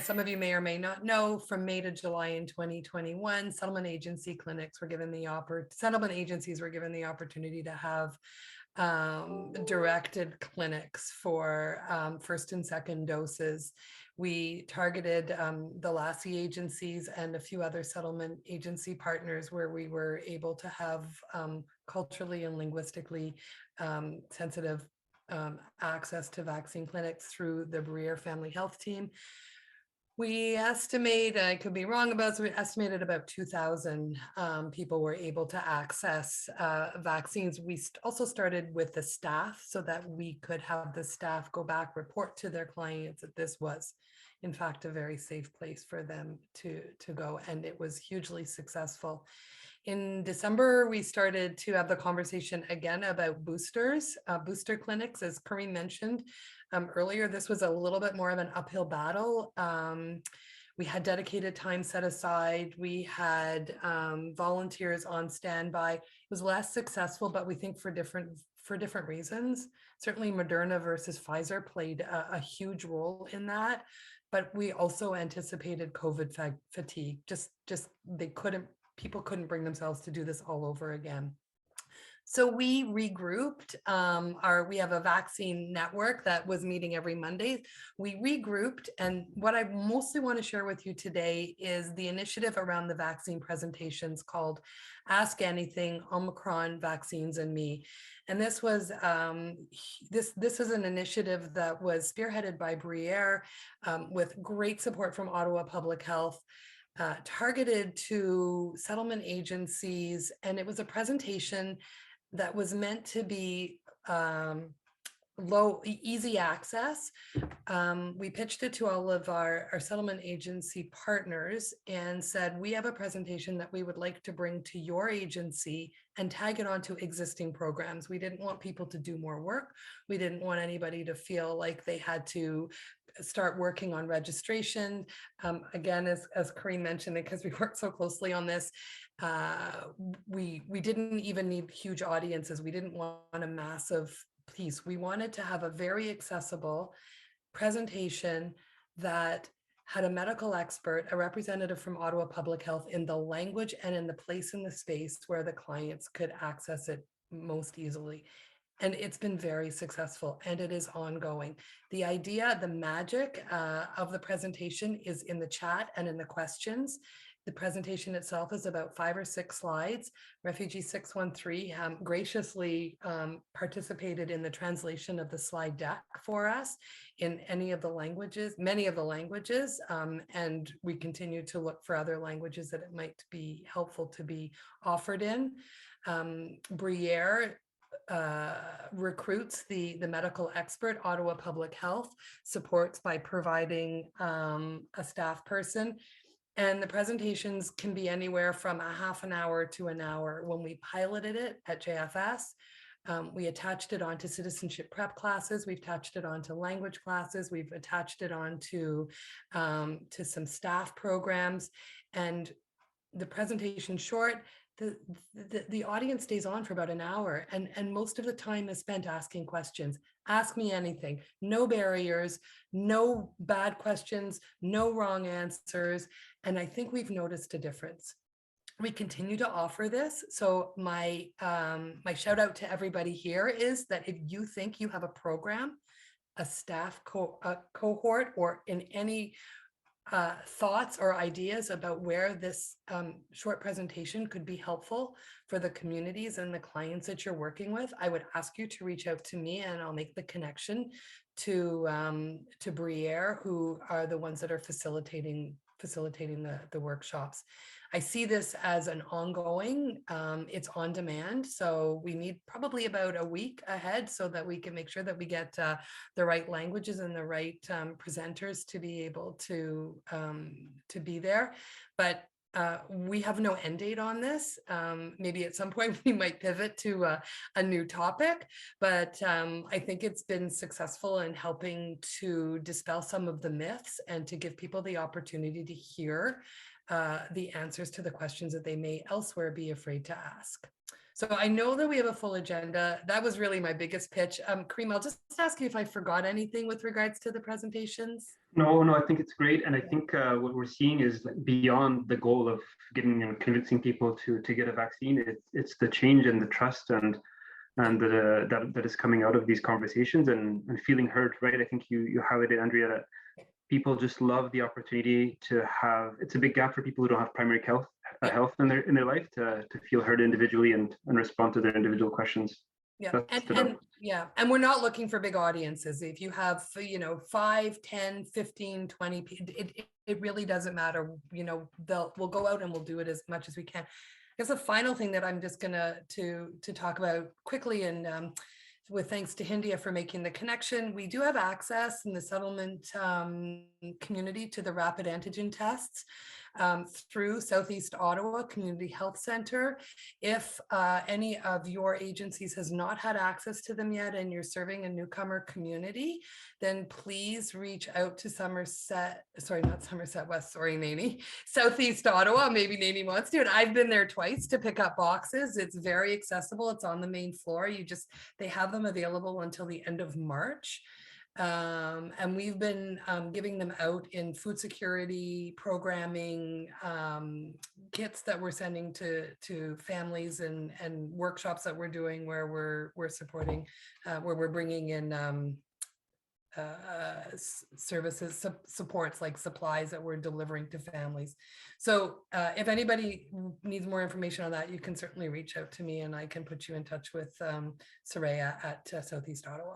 some of you may or may not know, from May to July in 2021, settlement agencies were given the opportunity to have directed clinics for first and second doses. We targeted the Lassie agencies and a few other settlement agency partners where we were able to have culturally and linguistically sensitive access to vaccine clinics through the Briere Family Health Team. We estimate, I could be wrong about this, we estimated about 2,000 people were able to access vaccines. We also started with the staff so that we could have the staff go back, report to their clients that this was, in fact, a very safe place for them to go. And it was hugely successful. In December, we started to have the conversation again about boosters, booster clinics, as Kareem mentioned earlier. This was a little bit more of an uphill battle. We had dedicated time set aside. We had volunteers on standby. It was less successful, but we think for different reasons. Certainly Moderna versus Pfizer played a huge role in that, but we also anticipated COVID fatigue. Just people couldn't bring themselves to do this all over again. So we regrouped. We have a vaccine network that was meeting every Monday. We regrouped, and what I mostly want to share with you today is the initiative around the vaccine presentations called Ask Anything, Omicron, Vaccines, and Me. And this was this is an initiative that was spearheaded by Briere with great support from Ottawa Public Health. Targeted to settlement agencies, and it was a presentation that was meant to be easy access. We pitched it to all of our settlement agency partners and said, we have a presentation that we would like to bring to your agency and tag it onto existing programs. We didn't want people to do more work. We didn't want anybody to feel like they had to start working on registration. Again, as Kareem mentioned, because we worked so closely on this, we didn't even need huge audiences. We didn't want a massive piece. We wanted to have a very accessible presentation that had a medical expert, a representative from Ottawa Public Health, in the language and in the place in the space where the clients could access it most easily. And it's been very successful, and it is ongoing. The idea, the magic of the presentation is in the chat and in the questions. The presentation itself is about 5 or 6 slides. Refugee 613 graciously participated in the translation of the slide deck for us in many of the languages, and we continue to look for other languages that it might be helpful to be offered in. Briere recruits the medical expert. Ottawa Public Health supports by providing a staff person. And the presentations can be anywhere from a half an hour to an hour. When we piloted it at JFS, we attached it onto citizenship prep classes. We've attached it onto language classes. We've attached it onto to some staff programs. And the presentation short, the audience stays on for about an hour, and most of the time is spent asking questions. Ask me anything. No barriers, no bad questions, no wrong answers. And I think we've noticed a difference. We continue to offer this. So my shout out to everybody here is that if you think you have a program, a staff cohort, or in any thoughts or ideas about where this short presentation could be helpful for the communities and the clients that you're working with, I would ask you to reach out to me, and I'll make the connection to Briere, who are the ones that are facilitating the workshops. I see this as an ongoing, it's on demand. So we need probably about a week ahead so that we can make sure that we get the right languages and the right presenters to be able to be there. But we have no end date on this. Maybe at some point we might pivot to a new topic, but I think it's been successful in helping to dispel some of the myths and to give people the opportunity to hear the answers to the questions that they may elsewhere be afraid to ask. So I know that we have a full agenda. That was really my biggest pitch. Kareem, I'll just ask you if I forgot anything with regards to the presentations. No, no, I think it's great, and I think what we're seeing is like beyond the goal of getting and convincing people to get a vaccine. It's the change and the trust and that is coming out of these conversations and feeling heard. Right? I think you highlighted, Andrea, that people just love the opportunity to have. It's a big gap for people who don't have primary Yeah. health in their life to feel heard individually and respond to their individual questions. Yeah. That stood out. And we're not looking for big audiences. If you have, 5, 10, 15, 20, it really doesn't matter. We'll go out and we'll do it as much as we can. I guess the final thing that I'm just gonna to talk about quickly, and with thanks to Hindia for making the connection, we do have access in the settlement community to the rapid antigen tests through Southeast Ottawa Community Health Center. If any of your agencies has not had access to them yet and you're serving a newcomer community, then please reach out to Nani, Southeast Ottawa. Maybe Nani wants to. And I've been there twice to pick up boxes. It's very accessible. It's on the main floor. They have them available until the end of March. And we've been giving them out in food security programming, kits that we're sending to families, and workshops that we're doing where we're supporting, where we're bringing in services, supports like supplies that we're delivering to families. So if anybody needs more information on that, you can certainly reach out to me and I can put you in touch with Soraya at Southeast Ottawa.